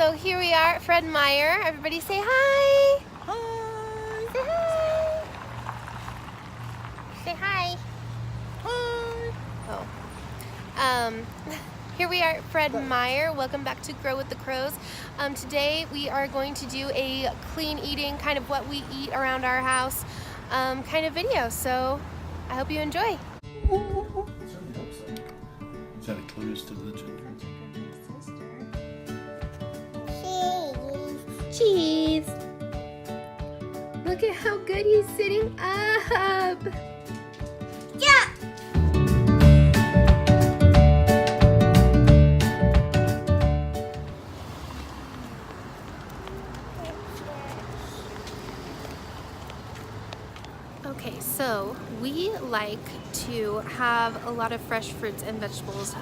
So here we are at Fred Meyer. Everybody say hi. Hi. Say hi. Say hi. Hi. Oh. Here we are at Fred Meyer. Welcome back to Grow with the Crows. Today we are going to do a clean eating, kind of what we eat around our house kind of video. So I hope you enjoy. Is that a clues to the children? Cheese. Look at how good he's sitting up. Yeah. Okay, so we like to have a lot of fresh fruits and vegetables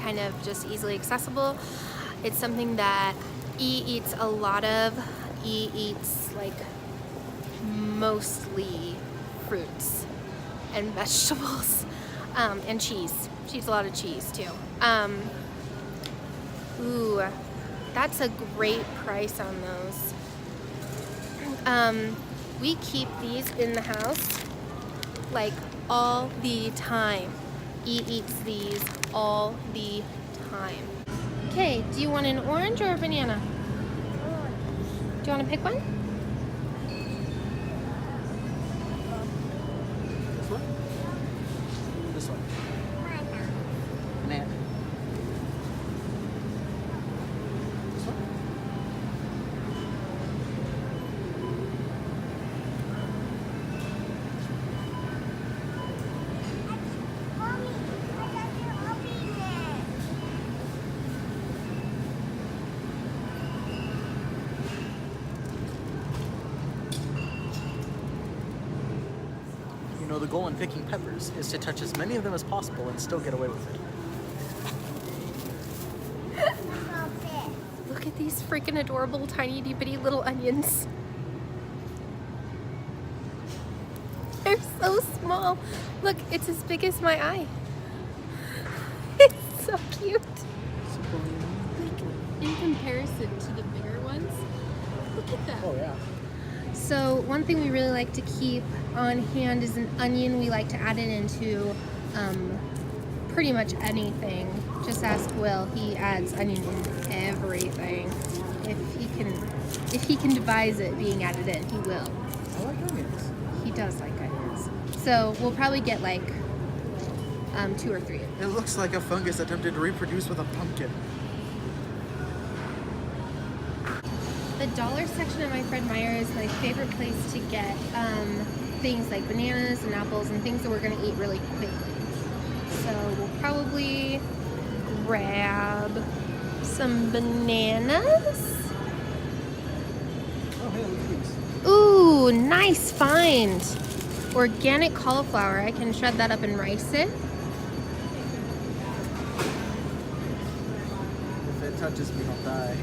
kind of just easily accessible. It's something that E eats a lot of. E eats like mostly fruits and vegetables and cheese. She eats a lot of cheese too. Ooh, that's a great price on those. We keep these in the house like all the time. E eats these all the time. Okay, do you want an orange or a banana? Do you want to pick one? This one? This one. Banana. This one? You know, the goal in picking peppers is to touch as many of them as possible and still get away with it. Look at these freaking adorable tiny itty bitty little onions. They're so small. Look, it's as big as my eye. It's so cute. In comparison to the bigger ones, look at them. Oh yeah. So one thing we really like to keep on hand is an onion. We like to add it into pretty much anything. Just ask Will. He adds onion in everything. If he can devise it being added in, he will. I like onions. He does like onions. So we'll probably get like 2 or 3. It looks like a fungus attempted to reproduce with a pumpkin. The dollar section of my Fred Meyer is my favorite place to get things like bananas and apples and things that we're going to eat really quickly. So we'll probably grab some bananas. Oh, hey, look at these. Ooh, nice find. Organic cauliflower. I can shred that up and rice it. If it touches me, I'll die.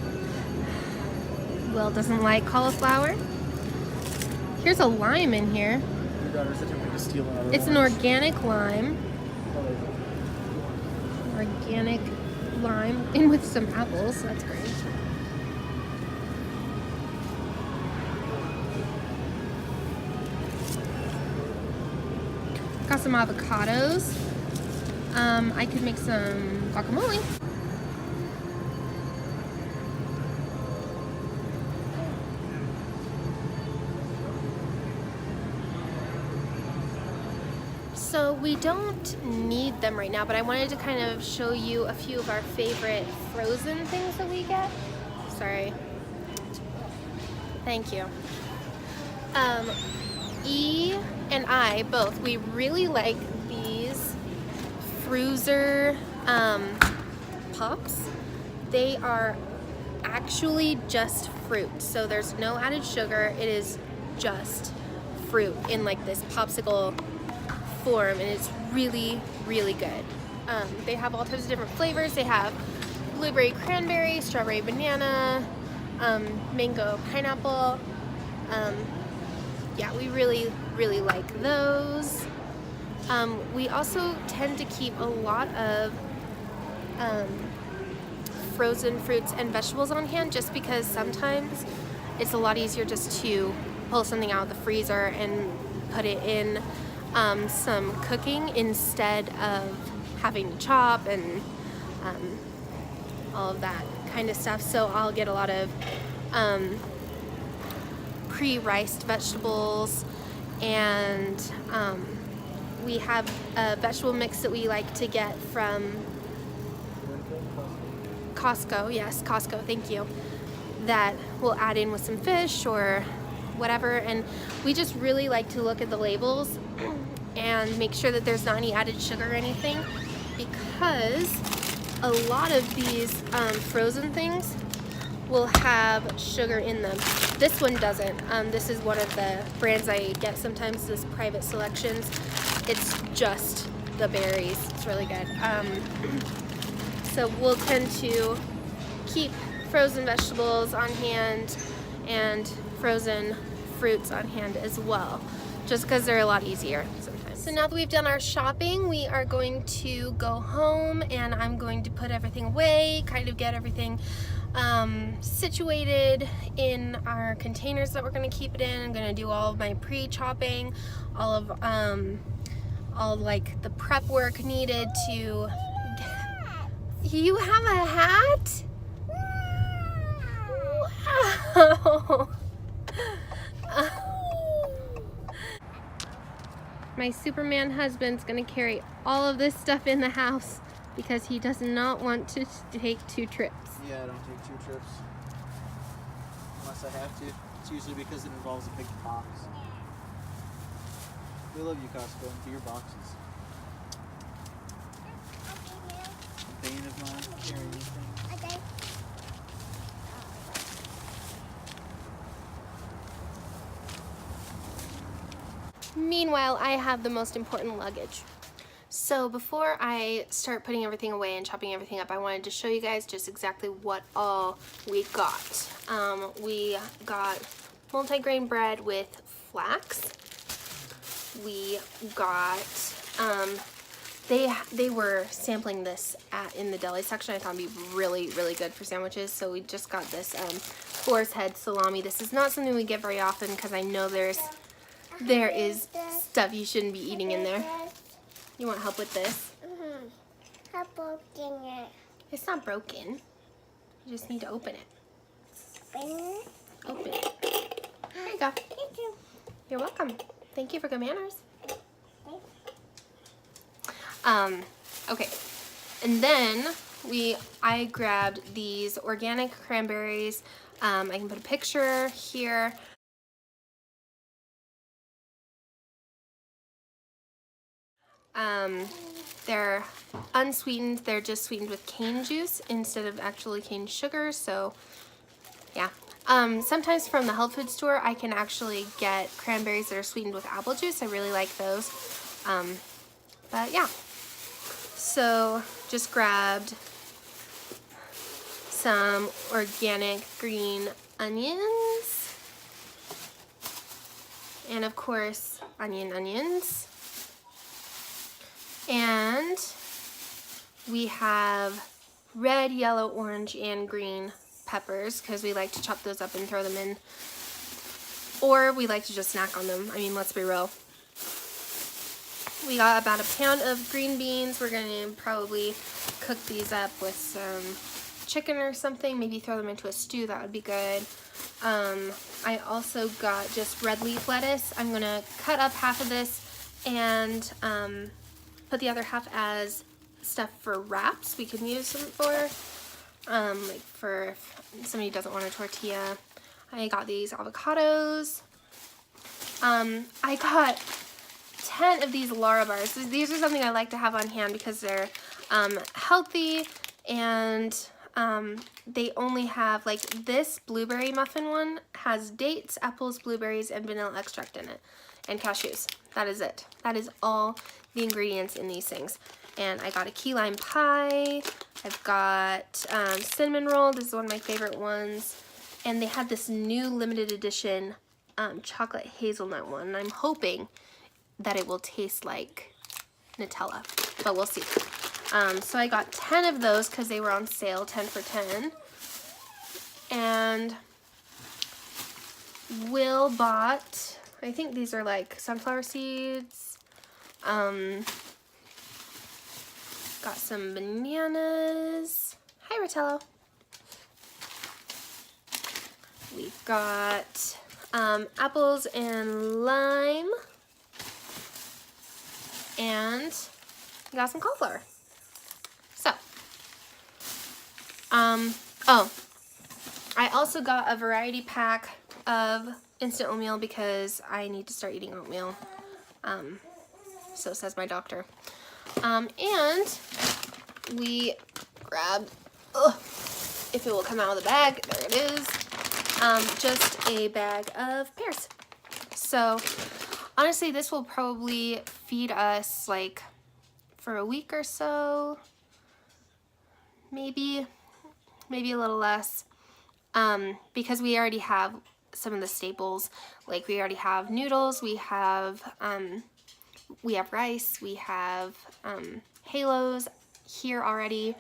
Will doesn't like cauliflower. Here's a lime in here. Your daughter's attempting to steal another It's an orange. organic lime. Oh, there you go. Organic lime in with some apples. That's great. Got some avocados. I could make some guacamole. So we don't need them right now, but I wanted to kind of show you a few of our favorite frozen things that we get. Sorry. Thank you. E and I both, we really like these Fruzer pops. They are actually just fruit, so there's no added sugar. It is just fruit in like this popsicle form, and it's really, really good. They have all types of different flavors. They have blueberry cranberry, strawberry banana, mango pineapple. Yeah, we really, really like those. We also tend to keep a lot of frozen fruits and vegetables on hand, just because sometimes it's a lot easier just to pull something out of the freezer and put it in some cooking instead of having to chop and all of that kind of stuff. So I'll get a lot of pre-riced vegetables, and we have a vegetable mix that we like to get from Costco. Yes, Costco, thank you. That we'll add in with some fish or whatever, and we just really like to look at the labels and make sure that there's not any added sugar or anything, because a lot of these frozen things will have sugar in them. This one doesn't. This is one of the brands I get sometimes, this private selections. It's just the berries. It's really good. So we'll tend to keep frozen vegetables on hand and frozen fruits on hand as well, just because they're a lot easier sometimes. So now that we've done our shopping, we are going to go home, and I'm going to put everything away, kind of get everything situated in our containers that we're going to keep it in. I'm going to do all of my pre-chopping, all like the prep work needed to. You have a hat? Wow. My Superman husband's gonna carry all of this stuff in the house because he does not want to take 2 trips. Yeah, I don't take 2 trips unless I have to. It's usually because it involves a big box. We love you, Costco, and to your boxes. The bane of mine, carrying these things. Okay. Meanwhile, I have the most important luggage. So before I start putting everything away and chopping everything up, I wanted to show you guys just exactly what all we got. We got multigrain bread with flax. We got, they were sampling this in the deli section. I thought it'd be really, really good for sandwiches. So we just got this boar's head salami. This is not something we get very often because I know there is stuff you shouldn't be eating in there. You want help with this? Mm-hmm. How broken it? It's not broken. You just need to open it. Open it? Open it. There you go. Thank you. You're welcome. Thank you for good manners. Okay. And then I grabbed these organic cranberries. I can put a picture here. They're unsweetened. They're just sweetened with cane juice instead of actually cane sugar. So yeah. Sometimes from the health food store, I can actually get cranberries that are sweetened with apple juice. I really like those. But yeah. So just grabbed some organic green onions. And of course, onions. And we have red, yellow, orange, and green peppers because we like to chop those up and throw them in. Or we like to just snack on them. I mean, let's be real. We got about a pound of green beans. We're going to probably cook these up with some chicken or something. Maybe throw them into a stew. That would be good. I also got just red leaf lettuce. I'm going to cut up half of this and put the other half as stuff for wraps. We can use them for, like for if somebody doesn't want a tortilla. I got these avocados. I got 10 of these Lara bars. These are something I like to have on hand because they're healthy, and they only have, like this blueberry muffin one has dates, apples, blueberries, and vanilla extract in it, and cashews. That is it. That is all the ingredients in these things. And I got a key lime pie. I've got cinnamon roll. This is one of my favorite ones. And they had this new limited edition chocolate hazelnut one. And I'm hoping that it will taste like Nutella, but we'll see. So I got 10 of those because they were on sale, 10 for 10. And Will bought, I think these are like sunflower seeds. Got some bananas. Hi, Rotello. We've got apples and lime. And we got some cauliflower. So, oh, I also got a variety pack of instant oatmeal because I need to start eating oatmeal. So says my doctor. And we grabbed, if it will come out of the bag, there it is, just a bag of pears. So honestly, this will probably feed us like for a week or so, maybe a little less, because we already have some of the staples. Like we already have noodles, we have rice, we have halos here already.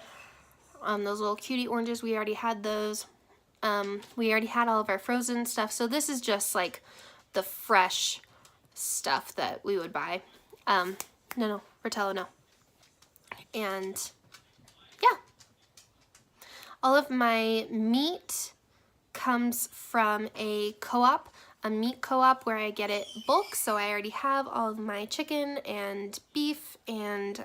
Those little cutie oranges, we already had those. We already had all of our frozen stuff. So this is just like the fresh stuff that we would buy. No, Rotello, no. And yeah, all of my meat comes from a co-op, a meat co-op where I get it bulk. So I already have all of my chicken and beef, and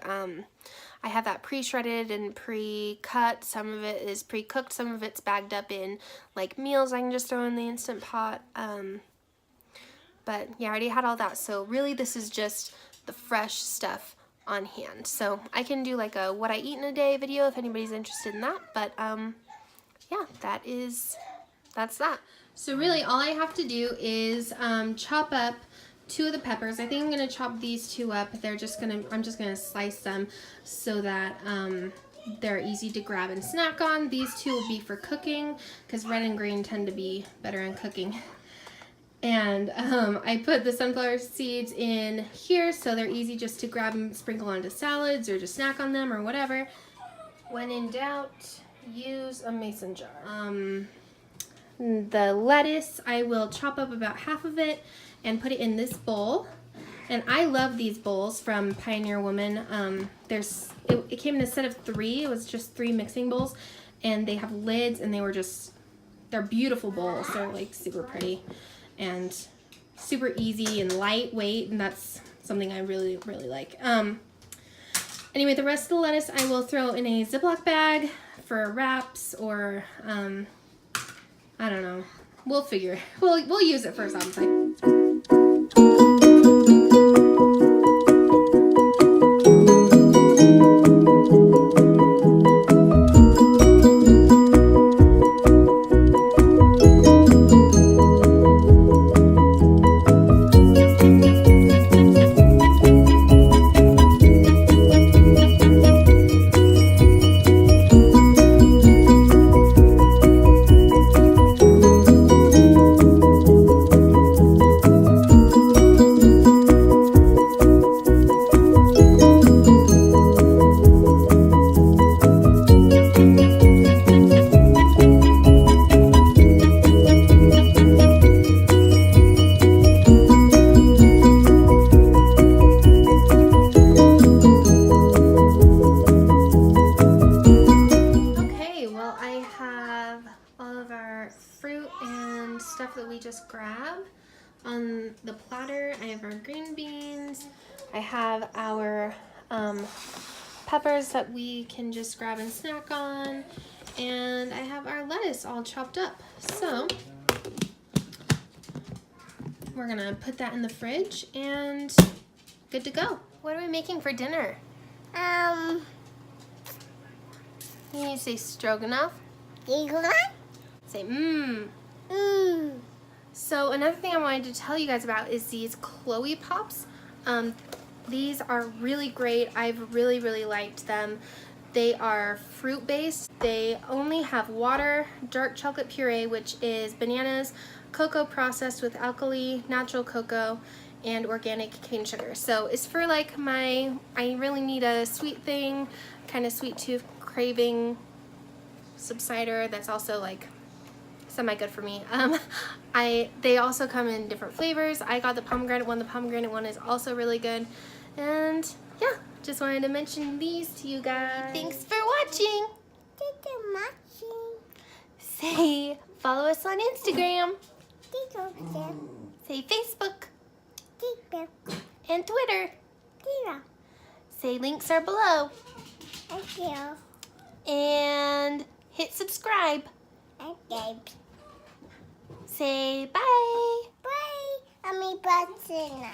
I have that pre-shredded and pre-cut. Some of it is pre-cooked, some of it's bagged up in like meals I can just throw in the Instant Pot. But yeah, I already had all that. So really this is just the fresh stuff on hand. So I can do like a what I eat in a day video if anybody's interested in that. But yeah, that's that. So really all I have to do is chop up 2 of the peppers. I think I'm gonna chop these 2 up. I'm just gonna slice them so that they're easy to grab and snack on. These 2 will be for cooking because red and green tend to be better in cooking. And I put the sunflower seeds in here so they're easy just to grab and sprinkle onto salads or just snack on them or whatever. When in doubt, use a mason jar. The lettuce, I will chop up about half of it and put it in this bowl. And I love these bowls from Pioneer Woman. It came in a set of 3. It was just 3 mixing bowls, and they have lids, and they're beautiful bowls. They're like super pretty and super easy and lightweight, and that's something I really, really like. Anyway, the rest of the lettuce I will throw in a Ziploc bag for wraps, or I don't know. We'll figure. We'll use it for something. Grab on the platter. I have our green beans. I have our peppers that we can just grab and snack on, and I have our lettuce all chopped up. So we're gonna put that in the fridge and good to go. What are we making for dinner? You need to say stroganoff. Say So another thing I wanted to tell you guys about is these Chloe Pops. These are really great. I've really, really liked them. They are fruit-based. They only have water, dark chocolate puree, which is bananas, cocoa processed with alkali, natural cocoa, and organic cane sugar. So it's for like I really need a sweet thing, kind of sweet tooth craving subsider that's also like semi good for me. They also come in different flavors. I got the pomegranate one. The pomegranate one is also really good. And yeah, just wanted to mention these to you guys. Thanks for watching. Thank you much. Say follow us on Instagram. Thank you. Say Facebook Thank you. and Twitter. Thank Say links are below. you. And hit subscribe. Okay. Say bye. Bye. I'm a button.